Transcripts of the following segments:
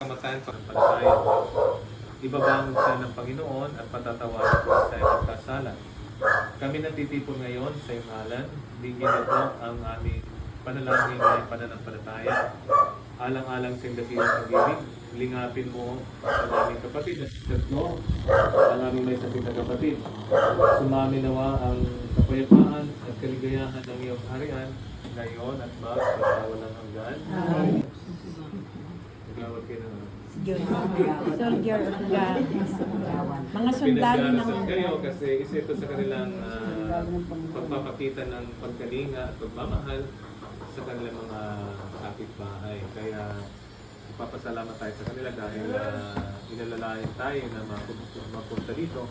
kamatayan pananampalataya. Ibabangon siya ng Panginoon at patatawarin ko sa ipagkasala. Kami nagtitipon ngayon sa iyong ngalan. Bigyan niyo po ang aming panalangin ng pananampalataya. Alang-alang sa iyong dakilang pag-ibig, lingapin mo ang aming kapatid na si Sergio, ang aming may sakit na kapatid. Sumami nawa ang kapayapaan at kaligayahan ng iyong harian ngayon at magpasawalang hanggan. Nagawag kayo ng Soldier of God. Mga sundalo ng pinag-aarasal kayo kasi isa ito sa kanilang pagpapakita ng pagkalinga at pagmamahal sa kanilang mga kapitbahay. Kaya ipapasalamat tayo sa kanila dahil inalalayan tayo na mapunta dito.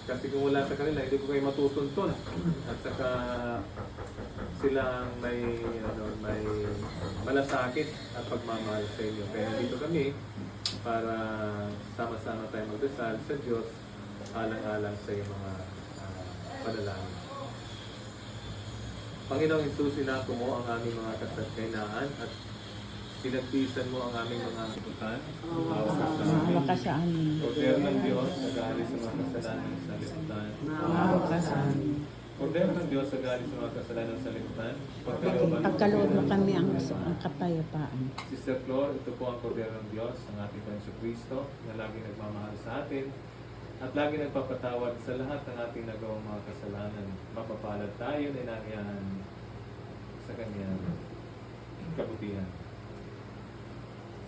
Kasi kung wala sa kanila, hindi ko kayo matutuntun. At saka silang may malasakit at pagmamahal sa inyo. Kaya dito kami para sama-sama tayo magdasal sa Diyos alang-alang sa iyong mga panalangin. Panginoong Hesus, sinako mo ang aming mga kasagkainaan at pinagpisan mo ang aming mga katutan. Maawa ka sa amin. Kordero ng Diyos, nag-aalis sa mga kasalanan sa liputan. Maawa ka sa amin. Kordero ng Diyos, nag-aalis sa mga kasalanan sa liputan. Pagkaloob mo kami ang kapayapaan. Sister Flor, ito po ang Kordero ng Diyos, ang ating Panginoon Kristo, na lagi nagmamahal sa atin at lagi nagpapatawad sa lahat ng ating nagawang mga kasalanan. Mapapalad tayo na inanyahan sa kanyang kabutihan.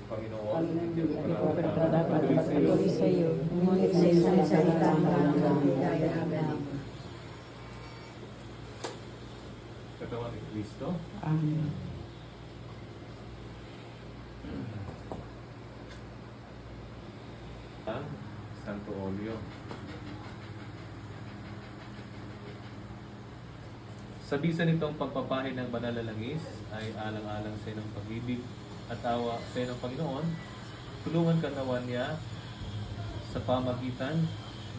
Panginoon, hindi ko Dapat patuloy sa iyo. Ngunit sa isang salita mo lang kami gagawin. Katawan ni Kristo. Amen. Ang Santo Olio. Sa bisa nitong pagpapahin ng banal na langis ay alang-alang sa iyong pag-ibig at awa sa iyong Panginoon, tulungan ka nawa niya sa pamagitan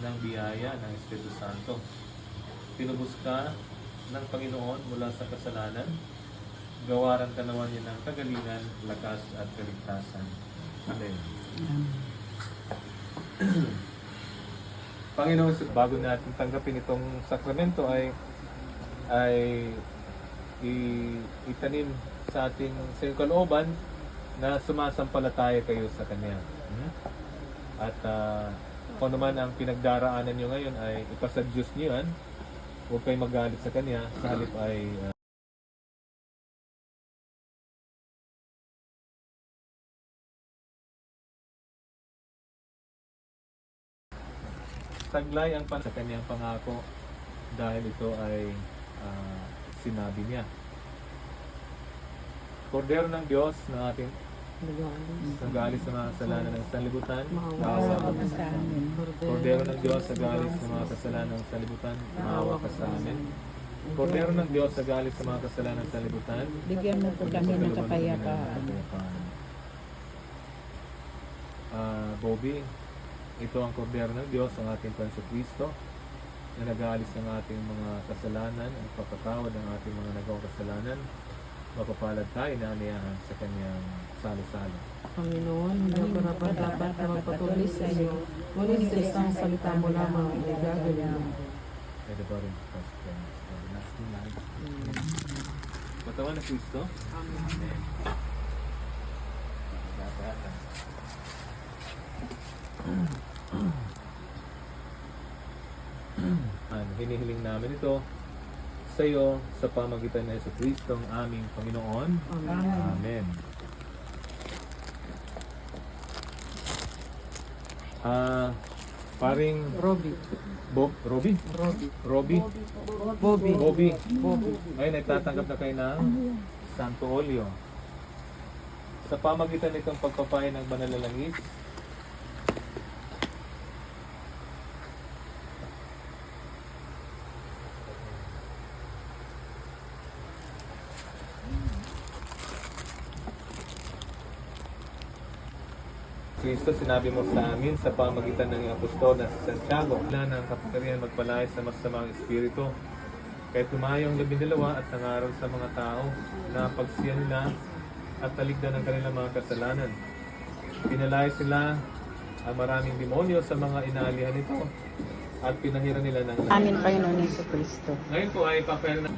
ng biyaya ng Espiritu Santo. Tinubos ka ng Panginoon mula sa kasalanan, gawaran ka nawa niya ng kagalingan, lakas at kaligtasan. Amen. Panginoon, bago natin tanggapin itong sakramento ay itanim sa ating sa iyong kalooban na sumasampalataya kayo sa Kanya. At kung naman ang pinagdaraanan nyo ngayon ay ipasa Diyos nyo yan, huwag kayong magalit sa Kanya, sa halip ay taglay ang sa Kanyang pangako dahil ito ay sinabi niya. Kordero ng Diyos na ating nagalis sa mga kasalanan ng sanlibutan, maawa ka sa amin. Kordero ng Diyos nagalis sa mga kasalanan ng sanlibutan, maawa ka sa amin. Kordero ng Diyos nagalis sa mga kasalanan ng sanlibutan, Bigyan mo po kami ng kapayapaan. Bobby, ito ang Kordero ng Diyos, ang ating Panginoon Kristo, na nag-aalis ng ating mga kasalanan at papatawad ng ating mga nagawang kasalanan. Mapapalad tayo na aniyahan sa Kanyang salo-salo. Panginoon, hindi ako dapat na magpatuloy sa iyo, ngunit sa isang salita mo lamang ay gagawin mo. May the body of Christ Christ, everlasting life. Katawan ng Kristo. Amen. Hinihiling namin ito sa iyo sa pamagitan ng Yesu Kristo ang aming Panginoon. Amen. Paring Robbie. Robbie? Robbie. Bobby. Ngayon nagtatanggap na kayo ng Santo Olio. Sa pamagitan nitong pagpapain ng banal na langis, Kristo, sinabi mo sa amin sa pamagitan ng iyong apostol na si Santiago, wala ng kapangyarihan magpalayas sa masamang espiritu. Kaya tumayo ang 12 at nangaral sa mga tao na pagsiyan nila at taligdan ng kanilang mga kasalanan. Pinalaya sila ang maraming demonyo sa mga inaalihan nito at pinahiran nila ng Amin, Panginoon Yesu Cristo. Ngayon po ay papel na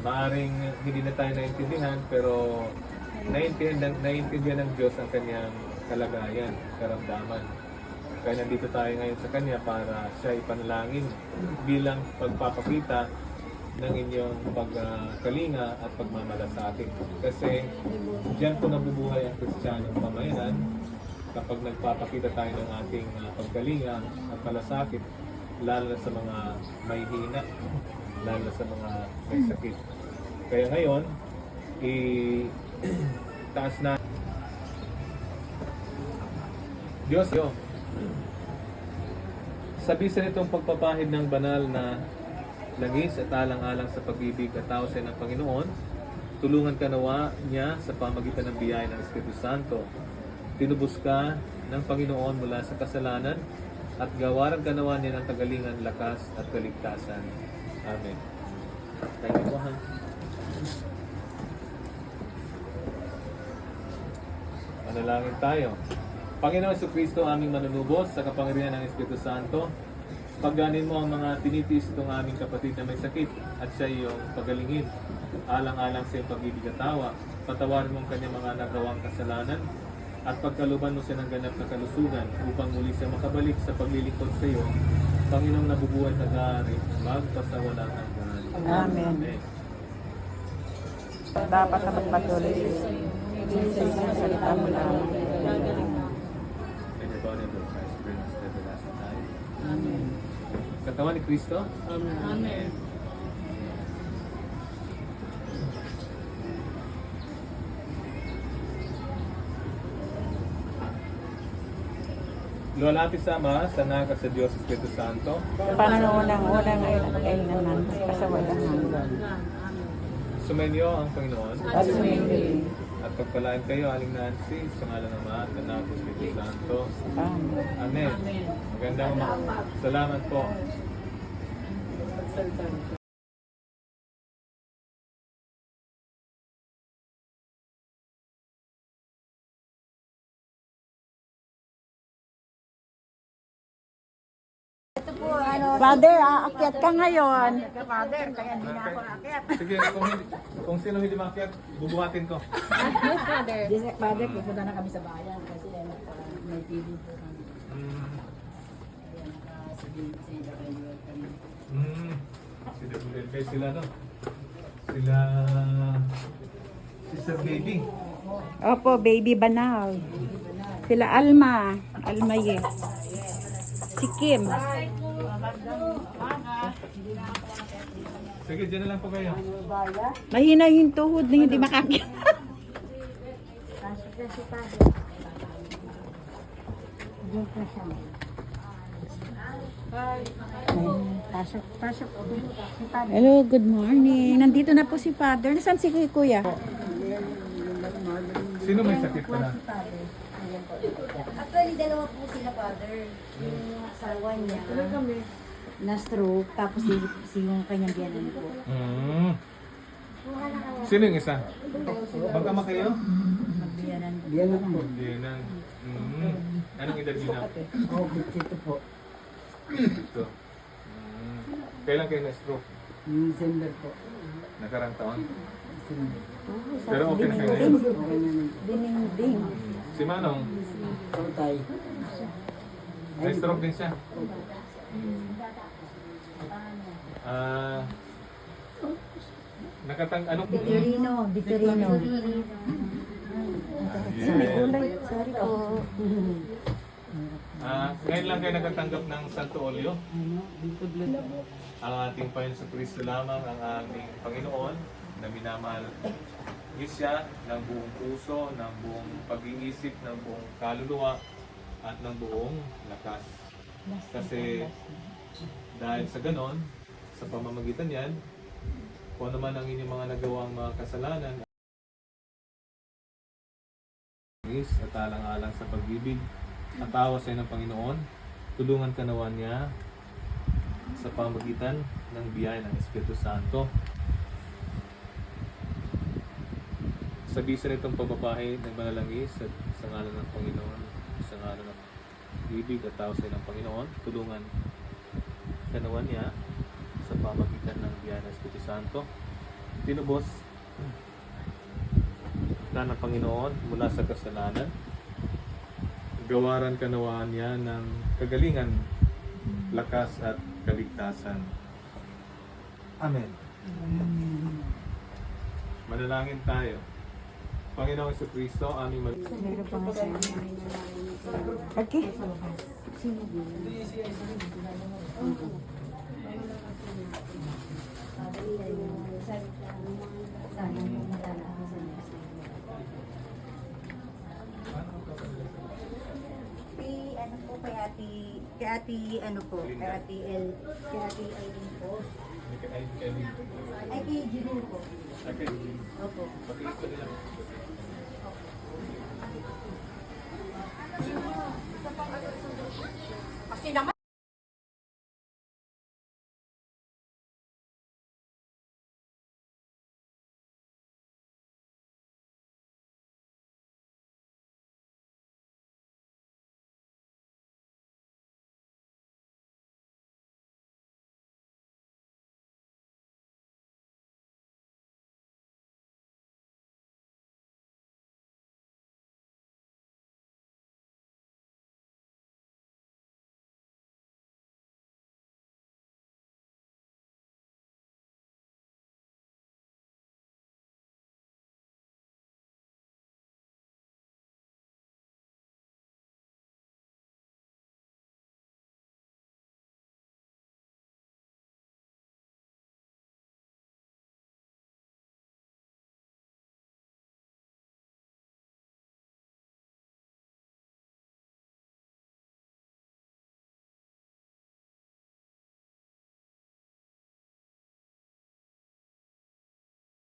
maaring hindi na tayo naintindihan pero naiintindihan ng Diyos ang kanyang kalagayan, karamdaman. Kaya nandito tayo ngayon sa Kanya para siya ipanalangin bilang pagpapakita ng inyong pagkalinga at pagmamalasakit. Kasi diyan po nabubuhay ang Kristiyanong pamayanan kapag nagpapakita tayo ng ating pagkalinga at malasakit, lalo na sa mga may hina, lalo na sa mga may sakit. Kaya ngayon, taas na Diyos, sa bisa nitong pagpapahid ng banal na langis at alang-alang sa pag-ibig at tawasay ng Panginoon, tulungan ka nawa niya sa pamagitan ng biyaya ng Espiritu Santo. Tinubos ka ng Panginoon mula sa kasalanan at gawaran ka nawa niya ng kagalingan, lakas at kaligtasan. Amen. Thank you po, ha? Manalangin tayo. Panginoon Jesucristo, aming manunubos sa kapangyarihan ng Espiritu Santo, pagganin mo ang mga tinitiis itong aming kapatid na may sakit at siya iyong pagalingin. Alang-alang sa iyong pag-ibig at tawa, patawarin mo ang kanyang mga nagawang kasalanan at pagkaluban mo siya ng ganap na kalusugan upang muli siya makabalik sa paglilingkod sa iyo, Panginoong nabubuhay at nag-aari, magpasawalang hanggan. Amen. Dapat na magpatuloy sa iyo. Salita mo lang. And the body of the Christ brings to everlasting life. Amen. Katawan ni Kristo. Amen. Lola Ate Sama, sana ka sa Diyos Espiritu Santo. Panginoon ay naman sa walang hanggan. Sumenyo ang Panginoon. At sumindi. At pagpalain kayo, Aling Nancy, sa ngalan ng Ama at ng Anak at Espiritu Santo. Amen. Amen. Magandang salamat po. Father, aakyat ka ngayon. Sige, kung sino hindi makiat, bubuhatin ko. Father, pupunta na kami sa bayan kasi may TV po kami. Si WLP sila, no? Sila... Sister Baby. Opo, baby banal. Sila Alma. Almaye. Si Kim. Sige, dyan na lang po kayo. Mahina yung tuhod na hindi makakyat. Hello, good morning. Nandito na po si Father. Nasaan si Kuya? Sino may sakit pala? Actually, dalawa po sila, Father. Yung asawa niya, na-stroke, tapos yung kanyang biyanan po. Sino yung isa? Magkama kayo? Magbiyanan po. Biyanan. Anong edad niyo na? Dito po. Ito. Kailan kayo na-stroke? December po. Nakarang taon? December. Pero okay na kayo ngayon? Ding-ding. Si Manong, Tutay. na-stroke din siya. Anong... Vitorino. Sorry po. Ngayon lang kayo nakatanggap ng Santo Olio. Ang ating Panginoon sa Kristo lamang ang aming Panginoon na minamahal niyo siya ng buong puso, ng buong pag-iisip, ng buong kaluluwa at ng buong lakas. Kasi dahil sa ganon, sa pamamagitan yan, kung ano man ang inyong mga nagawang mga kasalanan, at alang-alang sa pag-ibig at tawa sa ng Panginoon, tulungan ka nawa niya sa pamagitan ng biyaya ng Espiritu Santo. Sa bisa nitong pagbabahay ng manalangis at sa ngalan ng Panginoon, sa ngalan ng ibig at tao sa ng Panginoon, tulungan ka nawa niya sa pamagitan ng biyaya ng Espiritu Santo. Tinubos ka ng Panginoon mula sa kasalanan. Gawaran ka nawa niya ng kagalingan, lakas at kaligtasan. Amen. Manalangin tayo. Panginoong Jesucristo, aming Meron pa nga siya. Okay. Sana matala ako sa next time. Ano po kay ate ano po, kay ate Eileen po. Ay kay Julie po. Okay. Opo. Pakiis ko nila.